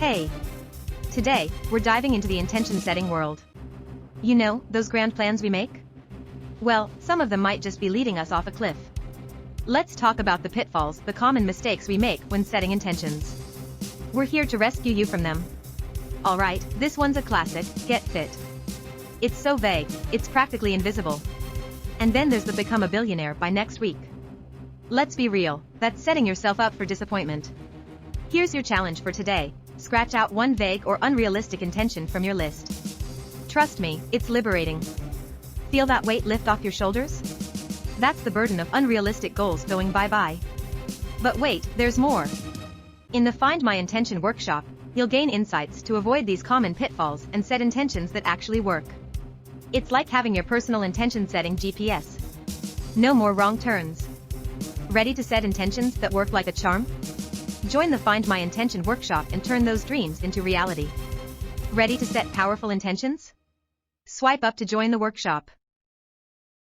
Hey! Today, we're diving into the intention setting world. You know, those grand plans we make? Well, some of them might just be leading us off a cliff. Let's talk about the pitfalls, the common mistakes we make when setting intentions. We're here to rescue you from them. Alright, this one's a classic: get fit. It's so vague, it's practically invisible. And then there's the become a billionaire by next week. Let's be real, that's setting yourself up for disappointment. Here's your challenge for today: scratch out one vague or unrealistic intention from your list. Trust me, it's liberating. Feel that weight lift off your shoulders? That's the burden of unrealistic goals going bye-bye. But wait, there's more. In the Find My Intention workshop, you'll gain insights to avoid these common pitfalls and set intentions that actually work. It's like having your personal intention setting GPS. No more wrong turns. Ready to set intentions that work like a charm? Join the Find My Intention workshop and turn those dreams into reality. Ready to set powerful intentions? Swipe up to join the workshop.